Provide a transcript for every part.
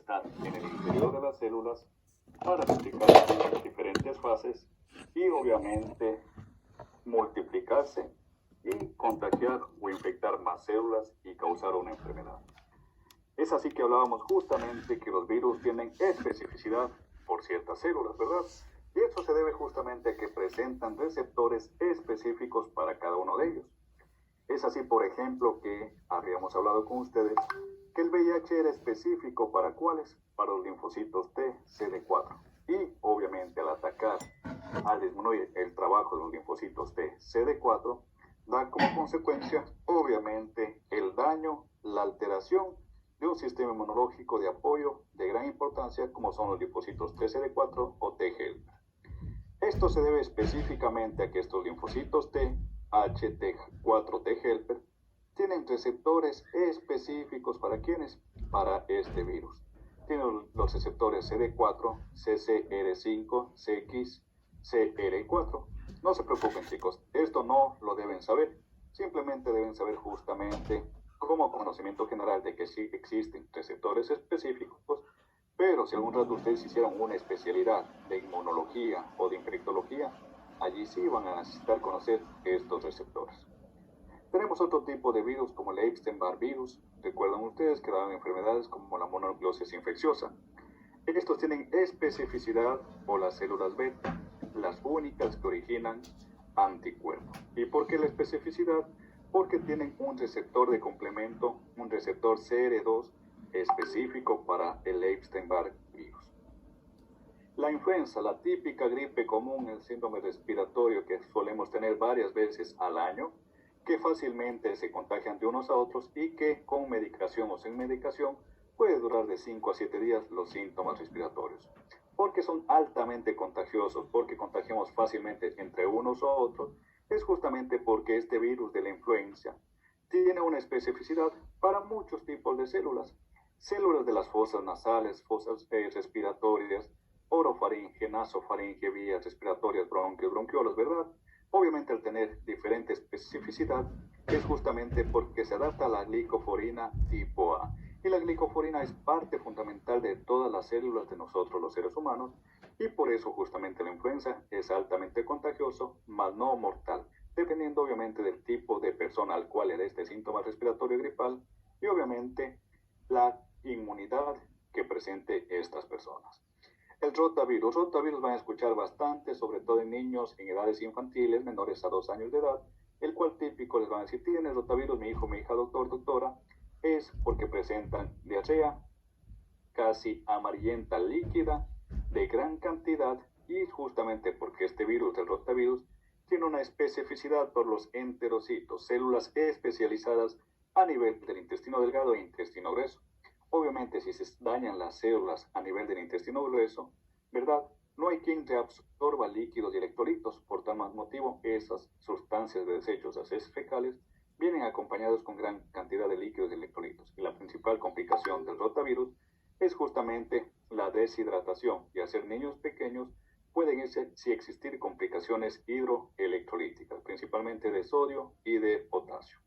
están en el interior de las células para replicarse en diferentes fases y obviamente multiplicarse y contagiar o infectar más células y causar una enfermedad. Es así que hablábamos justamente que los virus tienen especificidad por ciertas células, ¿verdad? Y esto se debe justamente a que presentan receptores específicos para cada uno de ellos. Es así, por ejemplo, que habíamos hablado con ustedes que el VIH era específico para ¿cuáles? Para los linfocitos T, CD4. Y obviamente al atacar, al disminuir el trabajo de los linfocitos T, CD4, da como consecuencia, obviamente, el daño, la alteración de un sistema inmunológico de apoyo de gran importancia como son los linfocitos T, CD4 o T helper. Esto se debe específicamente a que estos linfocitos T, HT4T helper, tienen receptores específicos para ¿quiénes? Para este virus. Tienen los receptores CD4, CCR5, CX, CR4. No se preocupen, chicos, esto no lo deben saber. Simplemente deben saber justamente como conocimiento general de que sí existen receptores específicos, pero si algún rato ustedes hicieron una especialidad de inmunología o de infectología, allí sí van a necesitar conocer estos receptores. Tenemos otro tipo de virus como el Epstein-Barr virus. Recuerdan ustedes que dan enfermedades como la mononucleosis infecciosa. Estos tienen especificidad por las células beta, las únicas que originan anticuerpos. ¿Y por qué la especificidad? Porque tienen un receptor de complemento, un receptor CR2 específico para el Epstein-Barr virus. La influenza, la típica gripe común, el síndrome respiratorio que solemos tener varias veces al año, que fácilmente se contagian de unos a otros y que con medicación o sin medicación puede durar de 5 a 7 días los síntomas respiratorios. Porque son altamente contagiosos, porque contagiamos fácilmente entre unos o otros, es justamente porque este virus de la influenza tiene una especificidad para muchos tipos de células. Células de las fosas nasales, fosas respiratorias, orofaringe, nasofaringe, vías respiratorias, bronquios, bronquiolos, ¿verdad? Obviamente al tener diferente especificidad es justamente porque se adapta a la glicoforina tipo A. Y la glicoforina es parte fundamental de todas las células de nosotros los seres humanos y por eso justamente la influenza es altamente contagioso, mas no mortal, dependiendo obviamente del tipo de persona al cual le dé este síntoma respiratorio gripal y obviamente la inmunidad que presente estas personas. El rotavirus. Rotavirus van a escuchar bastante, sobre todo en niños en edades infantiles menores a 2 años de edad, el cual típico les van a decir, tiene rotavirus, mi hijo, mi hija, doctor, doctora, es porque presentan diarrea casi amarillenta líquida de gran cantidad y justamente porque este virus, el rotavirus, tiene una especificidad por los enterocitos, células especializadas a nivel del intestino delgado e intestino grueso. Obviamente, si se dañan las células a nivel del intestino grueso, ¿verdad? No hay quien reabsorba líquidos y electrolitos. Por tal motivo, esas sustancias de desechos, las heces fecales, vienen acompañados con gran cantidad de líquidos y electrolitos. Y la principal complicación del rotavirus es justamente la deshidratación. Y al ser niños pequeños, pueden sí existir complicaciones hidroelectrolíticas, principalmente de sodio y de potasio.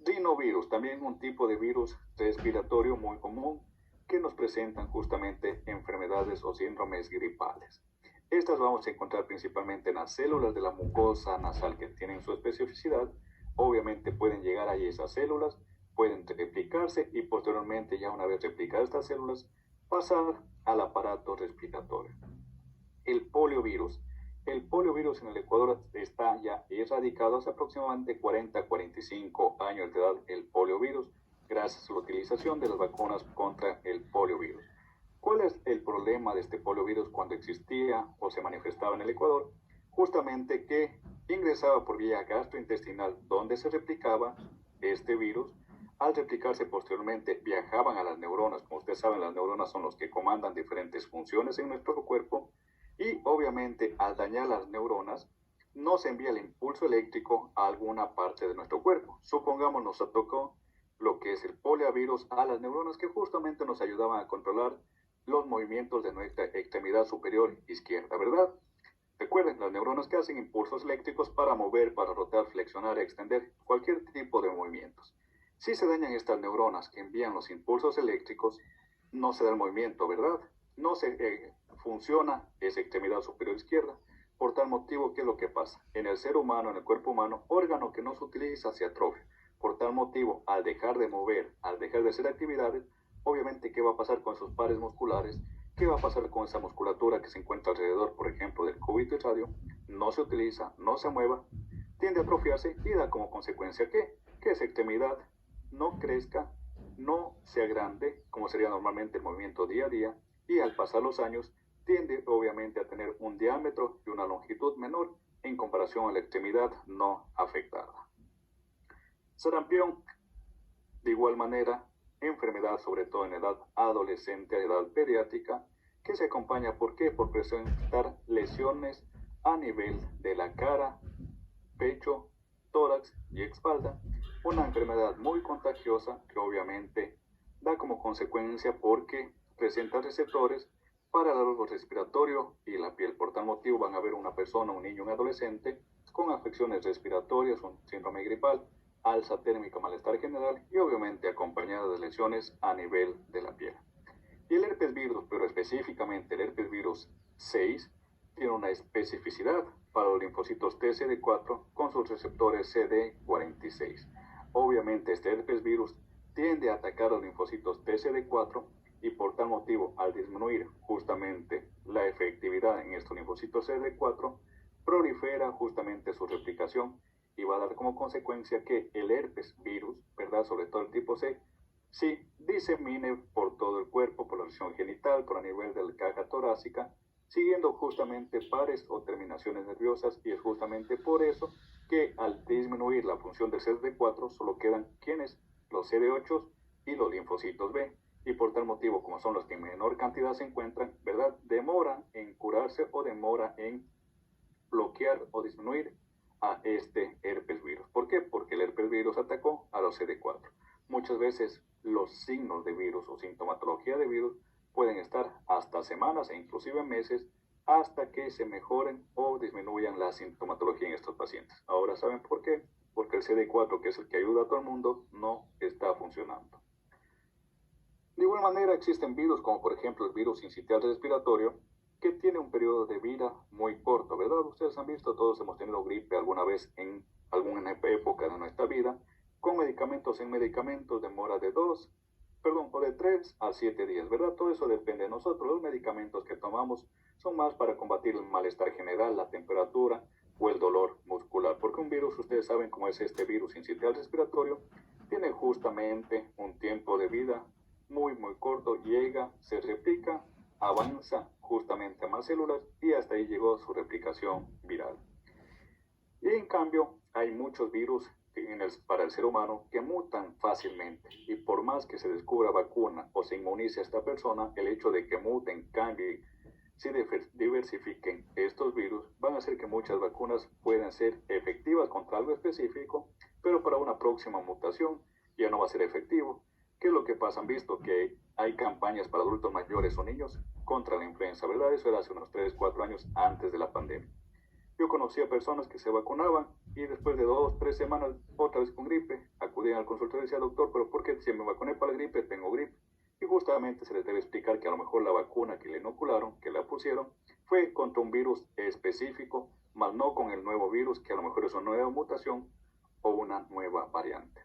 Rinovirus, también un tipo de virus respiratorio muy común que nos presentan justamente enfermedades o síndromes gripales. Estas vamos a encontrar principalmente en las células de la mucosa nasal que tienen su especificidad. Obviamente pueden llegar ahí esas células, pueden replicarse y posteriormente, ya una vez replicadas estas células, pasar al aparato respiratorio. El poliovirus. El poliovirus en el Ecuador está ya erradicado hace aproximadamente 40 a 45 años de edad el poliovirus, gracias a la utilización de las vacunas contra el poliovirus. ¿Cuál es el problema de este poliovirus cuando existía o se manifestaba en el Ecuador? Justamente que ingresaba por vía gastrointestinal donde se replicaba este virus. Al replicarse posteriormente viajaban a las neuronas. Como ustedes saben, las neuronas son los que comandan diferentes funciones en nuestro cuerpo. Y obviamente al dañar las neuronas no se envía el impulso eléctrico a alguna parte de nuestro cuerpo. Supongamos nos tocó lo que es el poliovirus a las neuronas que justamente nos ayudaban a controlar los movimientos de nuestra extremidad superior izquierda, ¿verdad? Recuerden, las neuronas que hacen impulsos eléctricos para mover, para rotar, flexionar, extender, cualquier tipo de movimientos. Si se dañan estas neuronas que envían los impulsos eléctricos, no se da el movimiento, ¿verdad? No se funciona esa extremidad superior izquierda. Por tal motivo, ¿qué es lo que pasa? En el ser humano, en el cuerpo humano, órgano que no se utiliza se atrofia. Por tal motivo, al dejar de mover, al dejar de hacer actividades, obviamente, ¿qué va a pasar con esos pares musculares? ¿Qué va a pasar con esa musculatura que se encuentra alrededor, por ejemplo, del cúbito y radio? No se utiliza, no se mueva, tiende a atrofiarse y da como consecuencia que esa extremidad no crezca, no sea grande, como sería normalmente el movimiento día a día, y al pasar los años tiende obviamente a tener un diámetro y una longitud menor en comparación a la extremidad no afectada. Sarampión, de igual manera, enfermedad sobre todo en edad adolescente, edad pediátrica, que se acompaña, ¿por qué? Por presentar lesiones a nivel de la cara, pecho, tórax y espalda, una enfermedad muy contagiosa que obviamente da como consecuencia porque presenta receptores para el árbol respiratorio y la piel. Por tal motivo van a ver una persona, un niño, un adolescente con afecciones respiratorias, un síndrome gripal, alza térmica, malestar general y obviamente acompañada de lesiones a nivel de la piel. Y el herpes virus, pero específicamente el herpes virus 6, tiene una especificidad para los linfocitos TCD4 con sus receptores CD46. Obviamente este herpes virus tiende a atacar a los linfocitos TCD4 y por tal motivo, al disminuir justamente la efectividad en estos linfocitos CD4, prolifera justamente su replicación y va a dar como consecuencia que el herpes virus, ¿verdad? Sobre todo el tipo C, sí disemine por todo el cuerpo, por la región genital, por a nivel de la caja torácica, siguiendo justamente pares o terminaciones nerviosas, y es justamente por eso que al disminuir la función del CD4 solo quedan quienes, los CD8 y los linfocitos B, y por tal motivo, como son los que en menor cantidad se encuentran, ¿verdad? Demoran en curarse o demora en bloquear o disminuir a este herpes virus. ¿Por qué? Porque el herpes virus atacó a los CD4. Muchas veces los signos de virus o sintomatología de virus pueden estar hasta semanas e inclusive meses hasta que se mejoren o disminuyan la sintomatología en estos pacientes. Ahora, ¿saben por qué? Porque el CD4, que es el que ayuda a todo el mundo, no está funcionando. De igual manera existen virus como por ejemplo el virus sincitial respiratorio, que tiene un periodo de vida muy corto, ¿verdad? Ustedes han visto, todos hemos tenido gripe alguna vez en alguna época de nuestra vida, con medicamentos en medicamentos, demora de 3 a 7 días, ¿verdad? Todo eso depende de nosotros. Los medicamentos que tomamos son más para combatir el malestar general, la temperatura o el dolor muscular, porque un virus, ustedes saben cómo es este virus sincitial respiratorio, tiene justamente un tiempo de vida muy corto, llega, se replica, avanza justamente a más células y hasta ahí llegó su replicación viral. Y en cambio, hay muchos virus para el ser humano que mutan fácilmente, y por más que se descubra vacuna o se inmunice a esta persona, el hecho de que muten, cambien, se diversifiquen estos virus, van a hacer que muchas vacunas puedan ser efectivas contra algo específico, pero para una próxima mutación ya no va a ser efectivo. ¿Qué es lo que pasa? Han visto que hay campañas para adultos mayores o niños contra la influenza, ¿verdad? Eso era hace unos 3, 4 años antes de la pandemia. Yo conocía personas que se vacunaban y después de 2, 3 semanas, otra vez con gripe, acudían al consultorio y decían, doctor, ¿pero por qué si me vacuné para la gripe, tengo gripe? Y justamente se les debe explicar que a lo mejor la vacuna que le inocularon, que la pusieron, fue contra un virus específico, más no con el nuevo virus, que a lo mejor es una nueva mutación o una nueva variante.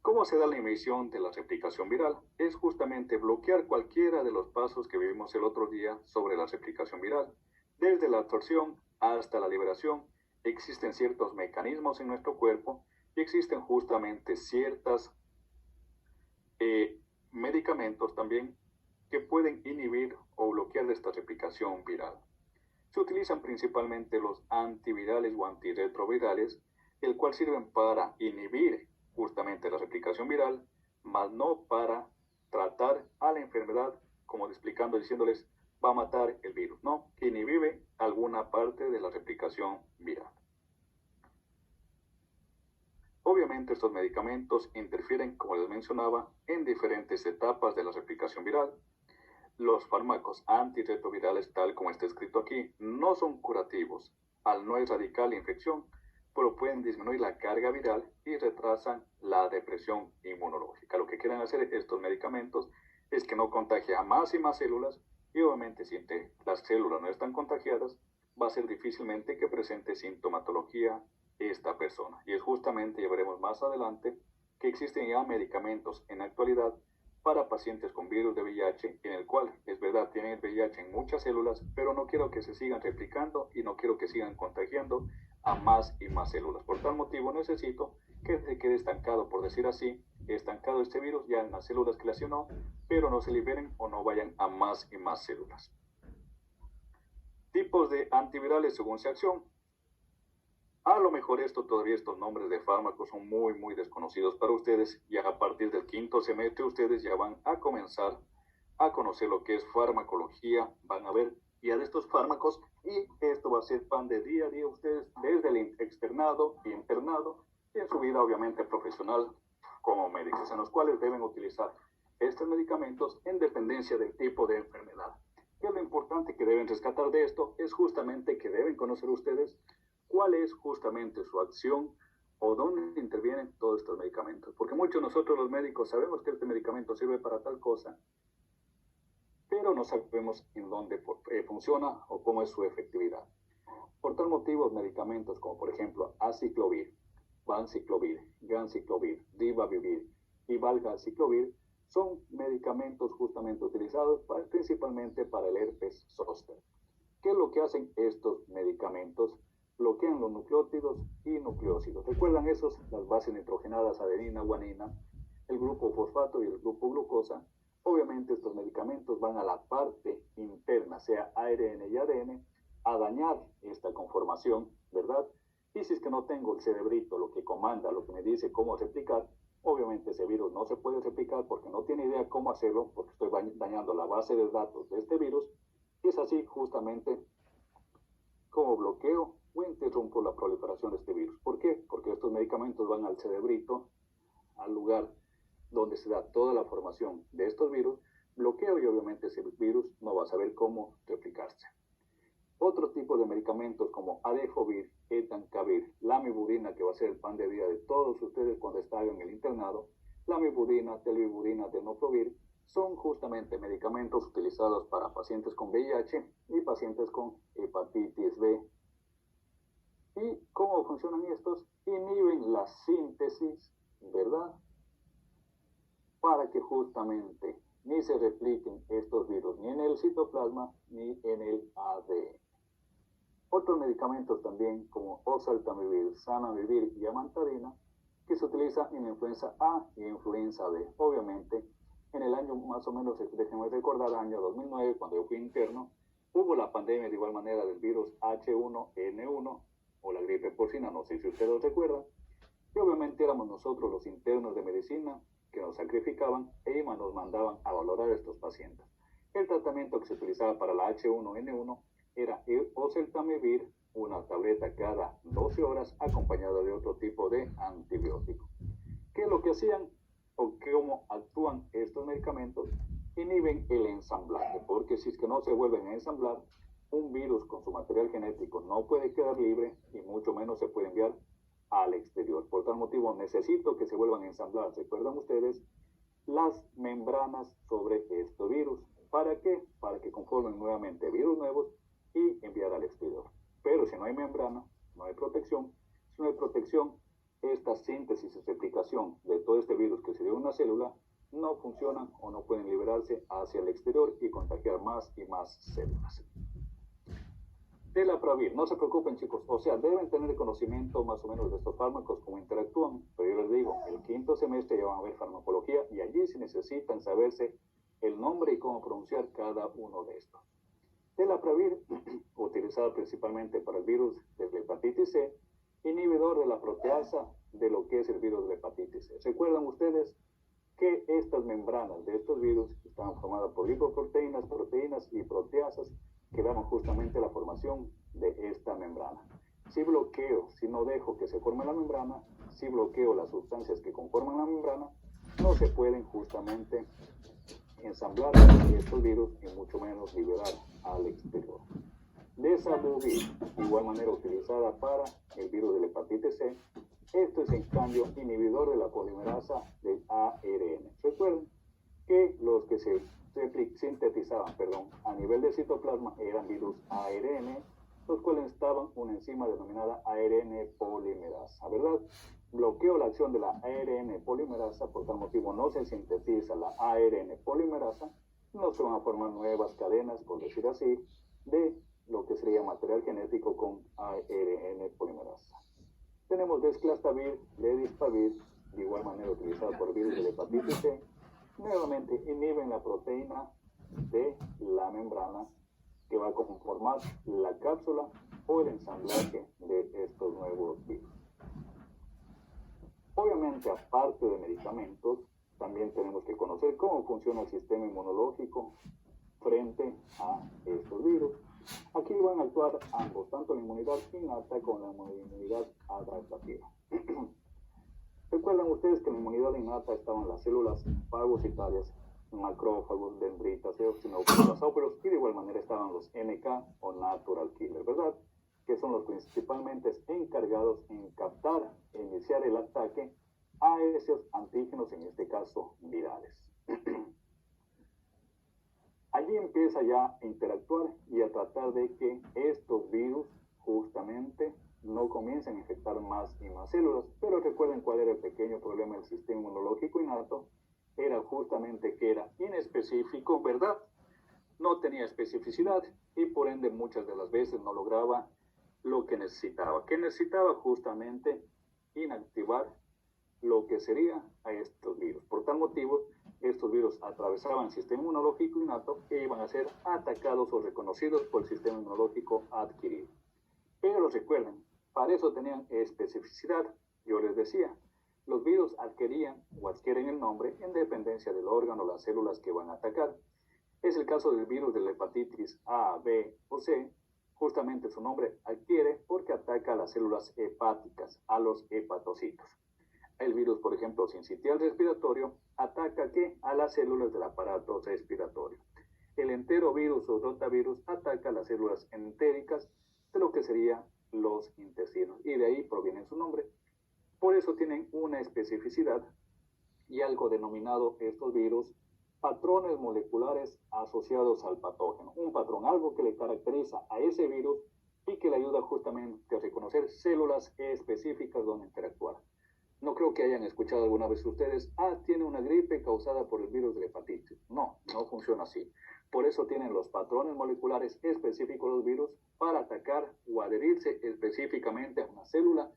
¿Cómo se da la inhibición de la replicación viral? Es justamente bloquear cualquiera de los pasos que vimos el otro día sobre la replicación viral. Desde la absorción hasta la liberación, existen ciertos mecanismos en nuestro cuerpo y existen justamente ciertos medicamentos también que pueden inhibir o bloquear esta replicación viral. Se utilizan principalmente los antivirales o antirretrovirales, el cual sirven para inhibir justamente la replicación viral, mas no para tratar a la enfermedad, como explicando, diciéndoles, va a matar el virus, no, inhibe alguna parte de la replicación viral. Obviamente estos medicamentos interfieren, como les mencionaba, en diferentes etapas de la replicación viral. Los fármacos antirretrovirales, tal como está escrito aquí, no son curativos al no erradicar la infección, pero pueden disminuir la carga viral y retrasan la depresión inmunológica. Lo que quieren hacer estos medicamentos es que no contagia a más y más células, y obviamente si las células no están contagiadas, va a ser difícilmente que presente sintomatología esta persona. Y es justamente, ya veremos más adelante, que existen ya medicamentos en la actualidad para pacientes con virus de VIH, en el cual, es verdad, tienen el VIH en muchas células, pero no quiero que se sigan replicando y no quiero que sigan contagiando a más y más células. Por tal motivo necesito que se quede estancado, por decir así, estancado este virus ya en las células que lesionó, pero no se liberen o no vayan a más y más células. Tipos de antivirales según su acción. A lo mejor todavía estos nombres de fármacos son muy desconocidos para ustedes. Ya a partir del quinto semestre ustedes ya van a comenzar a conocer lo que es farmacología, van a ver ya de estos fármacos, y esto va a ser pan de día a día ustedes desde el externado y internado y en su vida obviamente profesional como médicos, en los cuales deben utilizar estos medicamentos en dependencia del tipo de enfermedad. Y lo importante que deben rescatar de esto es justamente que deben conocer ustedes cuál es justamente su acción o dónde intervienen todos estos medicamentos. Porque muchos de nosotros los médicos sabemos que este medicamento sirve para tal cosa, pero no sabemos en dónde funciona o cómo es su efectividad. Por tal motivo, medicamentos como por ejemplo aciclovir, vanciclovir, ganciclovir, ribavivir y valganciclovir son medicamentos justamente utilizados principalmente para el herpes zóster. ¿Qué es lo que hacen estos medicamentos? Bloquean los nucleótidos y nucleósidos. ¿Recuerdan esos? Las bases nitrogenadas adenina, guanina, el grupo fosfato y el grupo glucosa. Obviamente estos medicamentos van a la parte interna, sea ARN y ADN, a dañar esta conformación, ¿verdad? Y si es que no tengo el cerebrito, lo que comanda, lo que me dice cómo replicar, obviamente ese virus no se puede replicar porque no tiene idea cómo hacerlo, porque estoy dañando la base de datos de este virus. Y es así justamente como bloqueo o interrumpo la proliferación de este virus. ¿Por qué? Porque estos medicamentos van al cerebrito, al lugar donde se da toda la formación de estos virus, bloqueo y obviamente ese virus no va a saber cómo replicarse. Otro tipo de medicamentos como adefovir, etancavir, lamivudina, que va a ser el pan de día de todos ustedes cuando están en el internado, lamivudina, telvivudina, tenofovir, son justamente medicamentos utilizados para pacientes con VIH y pacientes con hepatitis B. ¿Y cómo funcionan estos? Inhiben la síntesis, ¿verdad? Para que justamente ni se repliquen estos virus ni en el citoplasma ni en el ADN. Otros medicamentos también como oseltamivir, zanamivir y amantadina, que se utiliza en influenza A y influenza B. Obviamente, en el año más o menos, déjenme recordar, año 2009, cuando yo fui interno, hubo la pandemia de igual manera del virus H1N1 o la gripe porcina, no sé si ustedes lo recuerdan, y obviamente éramos nosotros los internos de medicina que nos sacrificaban e nos mandaban a valorar a estos pacientes. El tratamiento que se utilizaba para la H1N1 era el oseltamivir, una tableta cada 12 horas acompañada de otro tipo de antibiótico. ¿Qué es lo que hacían o cómo actúan estos medicamentos? Inhiben el ensamblaje, porque si es que no se vuelven a ensamblar, un virus con su material genético no puede quedar libre y mucho menos se puede enviar al exterior. Por tal motivo necesito que se vuelvan a ensamblar, ¿recuerdan ustedes? Las membranas sobre estos virus. ¿Para qué? Para que conformen nuevamente virus nuevos y enviar al exterior. Pero si no hay membrana, no hay protección. Si no hay protección, esta síntesis y replicación de todo este virus que se dio en una célula no funcionan o no pueden liberarse hacia el exterior y contagiar más y más células. Telapravir, no se preocupen chicos, o sea, deben tener conocimiento más o menos de estos fármacos, cómo interactúan, pero yo les digo, el quinto semestre ya van a ver farmacología y allí se necesitan saberse el nombre y cómo pronunciar cada uno de estos. Telapravir, utilizado principalmente para el virus de la hepatitis C, inhibidor de la proteasa de lo que es el virus de la hepatitis C. ¿Recuerdan ustedes que estas membranas de estos virus están formadas por lipoproteínas, proteínas y proteasas que dan justamente la formación de esta membrana? Si bloqueo, si no dejo que se forme la membrana, si bloqueo las sustancias que conforman la membrana, no se pueden justamente ensamblar estos virus y mucho menos liberar al exterior. Desabuvir, de igual manera utilizada para el virus de la hepatitis C. Esto es en cambio inhibidor de la polimerasa del ARN. ¿Recuerden? que los que se sintetizaban a nivel de citoplasma eran virus ARN, los cuales estaban una enzima denominada ARN polimerasa, ¿verdad? Bloqueo la acción de la ARN polimerasa, por tal motivo no se sintetiza la ARN polimerasa, no se van a formar nuevas cadenas, por decir así, de lo que sería material genético con ARN polimerasa. Tenemos desclastavir, ledispavir, de igual manera utilizado por virus de la hepatitis C, nuevamente inhiben la proteína de la membrana que va a conformar la cápsula o el ensamblaje de estos nuevos virus. Obviamente, aparte de medicamentos, también tenemos que conocer cómo funciona el sistema inmunológico frente a estos virus. Aquí van a actuar ambos, tanto la inmunidad innata como la inmunidad adaptativa. Recuerdan ustedes que en la inmunidad innata estaban las células fagocitarias, macrófagos, dendritas, eosinófilos, y de igual manera estaban los NK o natural killer, ¿verdad? Que son los principalmente encargados en captar e iniciar el ataque a esos antígenos, en este caso virales. Allí empieza ya a interactuar y a tratar de que estos virus justamente no comiencen a infectar más y más células. Pero recuerden cuál era el pequeño problema del sistema inmunológico innato. Era justamente que era inespecífico, ¿verdad? No tenía especificidad y por ende muchas de las veces no lograba lo que necesitaba. Que necesitaba justamente inactivar lo que sería a estos virus. Por tal motivo, estos virus atravesaban el sistema inmunológico innato e iban a ser atacados o reconocidos por el sistema inmunológico adquirido. Pero recuerden, para eso tenían especificidad. Yo les decía, los virus adquieren el nombre en dependencia del órgano o las células que van a atacar. Es el caso del virus de la hepatitis A, B o C. Justamente su nombre adquiere porque ataca a las células hepáticas, a los hepatocitos. El virus, por ejemplo, sincitial respiratorio, ataca ¿qué? A las células del aparato respiratorio. El enterovirus o rotavirus ataca a las células entéricas de lo que serían los intestinos. Y de ahí proviene su nombre. Por eso tienen una especificidad y algo denominado estos virus patrones moleculares asociados al patógeno. Un patrón, algo que le caracteriza a ese virus y que le ayuda justamente a reconocer células específicas donde interactuar. No creo que hayan escuchado alguna vez ustedes, tiene una gripe causada por el virus de la hepatitis. No, no funciona así. Por eso tienen los patrones moleculares específicos los virus para atacar o adherirse específicamente a una célula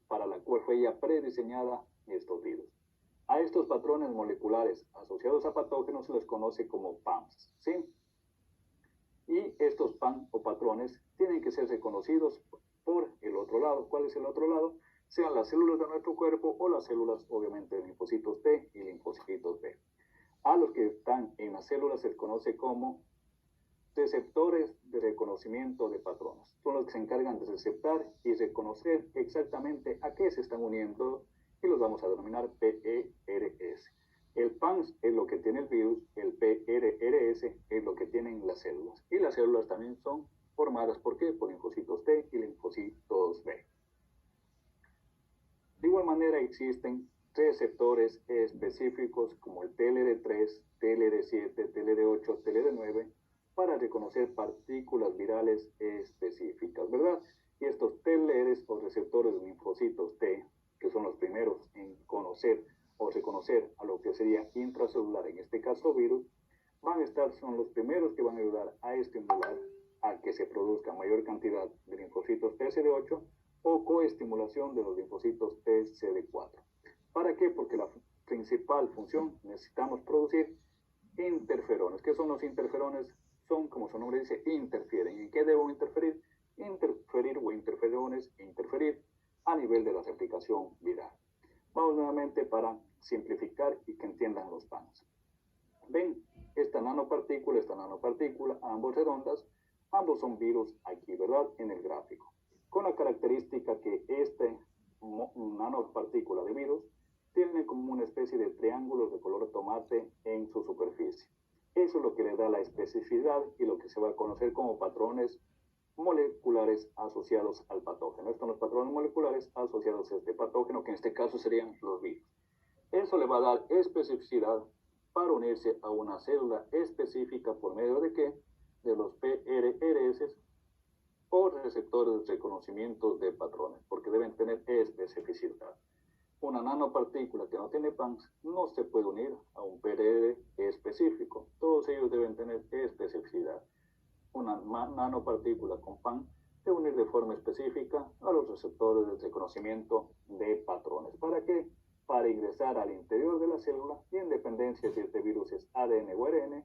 para la cual fue ya prediseñada estos virus. A estos patrones moleculares asociados a patógenos se les conoce como PAMs, ¿sí? Y estos PAM o patrones tienen que ser reconocidos por el otro lado. ¿Cuál es el otro lado? Sean las células de nuestro cuerpo o las células, obviamente, de linfocitos T y linfocitos B. A los que están en las células se les conoce como receptores de reconocimiento de patrones. Son los que se encargan de receptar y reconocer exactamente a qué se están uniendo y los vamos a denominar PERS. El PANS es lo que tiene el virus, el PRRS es lo que tienen las células. Y las células también son formadas, ¿por qué? Por linfocitos T y linfocitos B. De igual manera existen receptores específicos como el TLR3, TLR7, TLR8, TLR9 para reconocer partículas virales específicas, ¿verdad? Y estos TLRs o receptores de linfocitos T, que son los primeros en conocer o reconocer a lo que sería intracelular, en este caso virus, son los primeros que van a ayudar a estimular a que se produzca mayor cantidad de linfocitos TCD8 o coestimulación de los linfocitos TCD4. ¿Para qué? Porque la principal función necesitamos producir interferones. ¿Qué son los interferones? Son, como su nombre dice, interfieren. ¿En qué debo interferir? Interferir a nivel de la replicación viral. Vamos nuevamente para simplificar y que entiendan los PANs. Ven, esta nanopartícula, ambos redondas, ambos son virus aquí, ¿verdad? En el gráfico. Con la característica que nanopartícula de virus tiene como una especie de triángulos de color tomate en su superficie. Eso es lo que le da la especificidad y lo que se va a conocer como patrones moleculares asociados al patógeno. Estos son los patrones moleculares asociados a este patógeno, que en este caso serían los virus. Eso le va a dar especificidad para unirse a una célula específica por medio de ¿qué? De los PRRS o receptores de reconocimiento de patrones, porque deben tener especificidad. Una nanopartícula que no tiene PANS no se puede unir a un PRR específico. Todos ellos deben tener especificidad. Una nanopartícula con PAN debe unir de forma específica a los receptores de reconocimiento de patrones. ¿Para qué? Para ingresar al interior de la célula y en dependencia si este virus es ADN o ARN,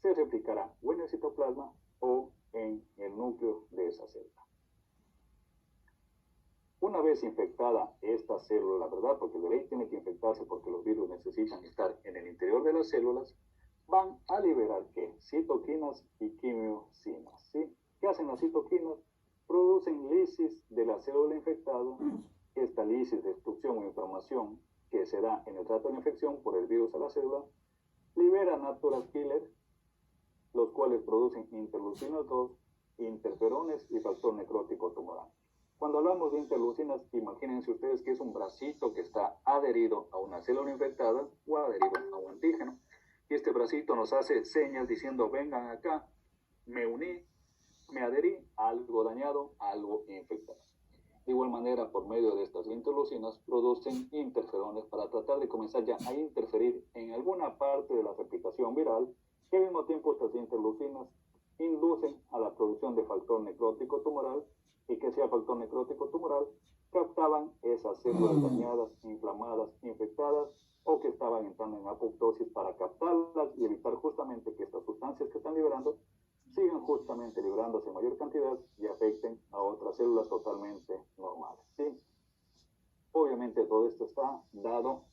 se replicará o en el citoplasma o en el núcleo de esa célula. Una vez infectada esta célula, ¿verdad? Porque de ley tiene que infectarse porque los virus necesitan estar en el interior de las células, van a liberar ¿qué? Citoquinas y quimiosinas, ¿sí? ¿Qué hacen las citoquinas? Producen lisis de la célula infectada. Esta lisis, destrucción o inflamación que se da en el trato de infección por el virus a la célula, libera natural killer, los cuales producen interleucinas 2, interferones y factor necrótico tumoral. Cuando hablamos de interleucinas, imagínense ustedes que es un bracito que está adherido a una célula infectada o adherido a un antígeno. Y este bracito nos hace señas diciendo, vengan acá, me uní, me adherí a algo dañado, a algo infectado. De igual manera, por medio de estas interleucinas, producen interferones para tratar de comenzar ya a interferir en alguna parte de la replicación viral, y al mismo tiempo estas interleucinas inducen a la producción de factor necrótico tumoral, y que sea factor necrótico tumoral, captaban esas células dañadas, inflamadas, infectadas, o que estaban entrando en apoptosis para captarlas y evitar justamente que estas sustancias que están liberando sigan justamente liberándose en mayor cantidad y afecten a otras células totalmente normales, ¿sí? Obviamente todo esto está dado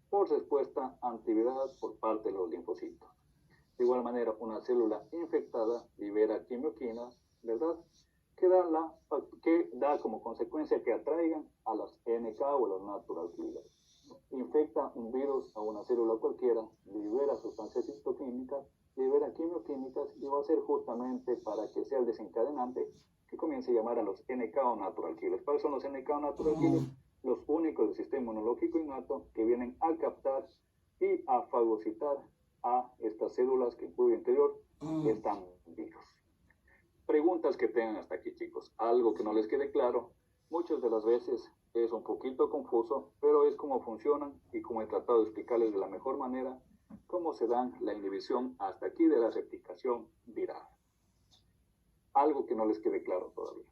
por respuesta antiviral por parte de los linfocitos. De igual manera, una célula infectada libera quimioquinas, ¿verdad? Que da como consecuencia que atraigan a las NK o a los natural killers. Infecta un virus a una célula cualquiera, libera sustancias histoquímicas, libera quimioquímicas y va a ser justamente para que sea el desencadenante que comience a llamar a los NK o natural killers. ¿Cuáles son los NK o natural killers? Los únicos del sistema inmunológico innato que vienen a captar y a fagocitar a estas células que en cuyo interior están virus. Preguntas que tengan hasta aquí, chicos. Algo que no les quede claro, muchas de las veces es un poquito confuso, pero es cómo funcionan y como he tratado de explicarles de la mejor manera cómo se dan la inhibición hasta aquí de la replicación viral. Algo que no les quede claro todavía.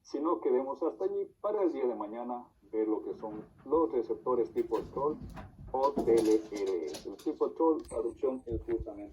Si no, quedemos hasta allí para el día de mañana ver lo que son los receptores tipo TROL o TLRS. El tipo TROL, traducción es justamente